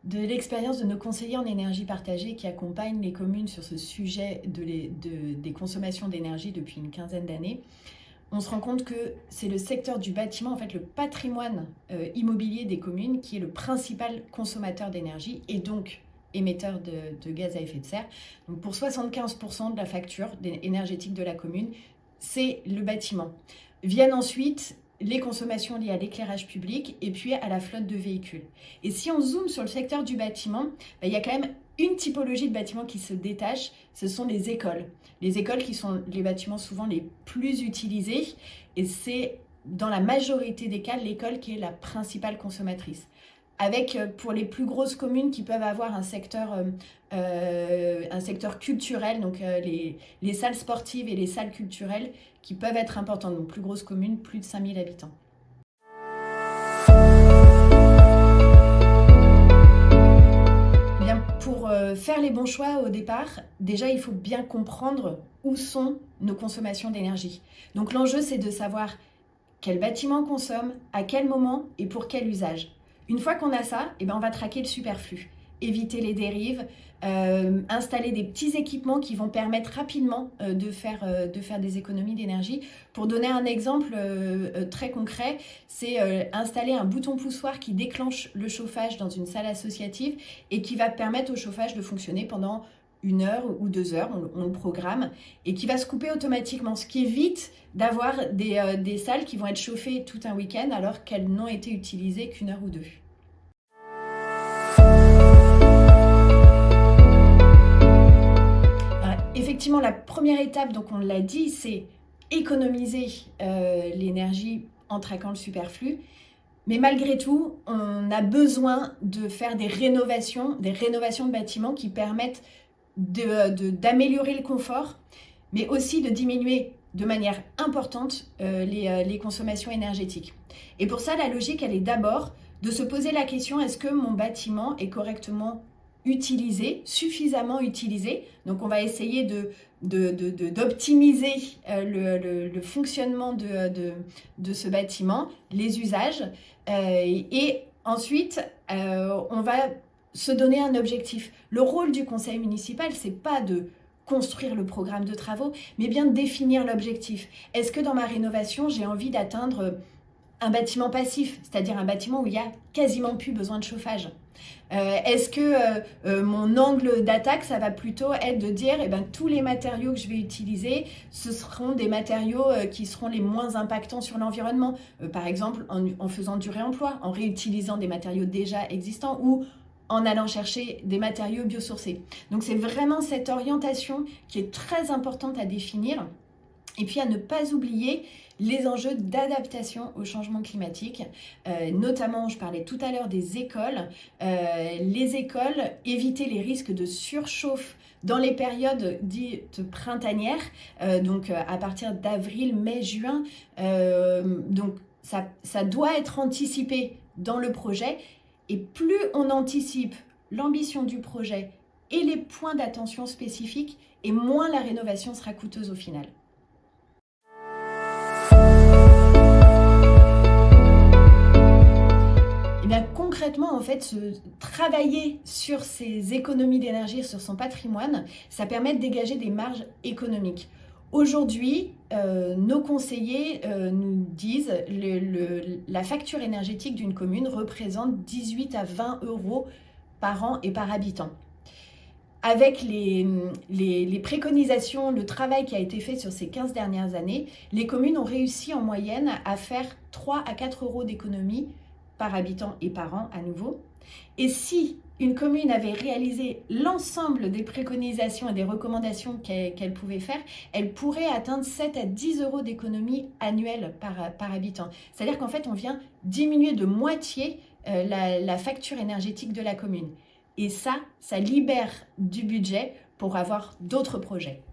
De l'expérience de nos conseillers en énergie partagée qui accompagnent les communes sur ce sujet des consommations d'énergie depuis une quinzaine d'années, on se rend compte que c'est le secteur du bâtiment, en fait le patrimoine immobilier des communes qui est le principal consommateur d'énergie et donc émetteur de gaz à effet de serre. Donc pour 75% de la facture énergétique de la commune, c'est le bâtiment. Viennent ensuite les consommations liées à l'éclairage public et puis à la flotte de véhicules. Et si on zoome sur le secteur du bâtiment, il y a quand même une typologie de bâtiments qui se détache, ce sont les écoles. Les écoles qui sont les bâtiments souvent les plus utilisés et c'est dans la majorité des cas l'école qui est la principale consommatrice. Avec pour les plus grosses communes qui peuvent avoir un secteur culturel, donc les salles sportives et les salles culturelles qui peuvent être importantes. Donc plus grosses communes, plus de 5000 habitants. Bien, pour faire les bons choix au départ, déjà il faut bien comprendre où sont nos consommations d'énergie. Donc l'enjeu c'est de savoir quel bâtiment on consomme, à quel moment et pour quel usage. Une fois qu'on a ça, on va traquer le superflu, éviter les dérives, installer des petits équipements qui vont permettre rapidement de faire des économies d'énergie. Pour donner un exemple très concret, c'est installer un bouton poussoir qui déclenche le chauffage dans une salle associative et qui va permettre au chauffage de fonctionner pendant 1 heure ou 2 heures, on le programme, et qui va se couper automatiquement, ce qui évite d'avoir des salles qui vont être chauffées tout un week-end alors qu'elles n'ont été utilisées qu'1 heure ou 2. Alors, effectivement, la première étape, donc on l'a dit, c'est économiser l'énergie en traquant le superflu. Mais malgré tout, on a besoin de faire des rénovations de bâtiments qui permettent d'améliorer le confort, mais aussi de diminuer de manière importante les consommations énergétiques. Et pour ça, la logique, elle est d'abord de se poser la question, est-ce que mon bâtiment est correctement utilisé, suffisamment utilisé? Donc on va essayer d'optimiser le fonctionnement de ce bâtiment, les usages, et ensuite on va se donner un objectif. Le rôle du conseil municipal, c'est pas de construire le programme de travaux, mais bien de définir l'objectif. Est-ce que dans ma rénovation, j'ai envie d'atteindre un bâtiment passif, c'est-à-dire un bâtiment où il n'y a quasiment plus besoin de chauffage? Est-ce que mon angle d'attaque, ça va plutôt être de dire tous les matériaux que je vais utiliser, ce seront des matériaux qui seront les moins impactants sur l'environnement, par exemple en faisant du réemploi, en réutilisant des matériaux déjà existants ou en allant chercher des matériaux biosourcés. Donc c'est vraiment cette orientation qui est très importante à définir. Et puis à ne pas oublier les enjeux d'adaptation au changement climatique, notamment, je parlais tout à l'heure des écoles. Les écoles, éviter les risques de surchauffe dans les périodes dites printanières, donc à partir d'avril, mai, juin. Donc ça doit être anticipé dans le projet. Et plus on anticipe l'ambition du projet et les points d'attention spécifiques, et moins la rénovation sera coûteuse au final. Concrètement, en fait, travailler sur ses économies d'énergie, sur son patrimoine, ça permet de dégager des marges économiques. Aujourd'hui, nos conseillers nous disent la facture énergétique d'une commune représente 18 à 20 euros par an et par habitant. Avec les préconisations, le travail qui a été fait sur ces 15 dernières années, les communes ont réussi en moyenne à faire 3 à 4 euros d'économie par habitant et par an à nouveau. Et si une commune avait réalisé l'ensemble des préconisations et des recommandations qu'elle pouvait faire, elle pourrait atteindre 7 à 10 euros d'économie annuelle par habitant. C'est-à-dire qu'en fait, on vient diminuer de moitié la facture énergétique de la commune. Et ça libère du budget pour avoir d'autres projets.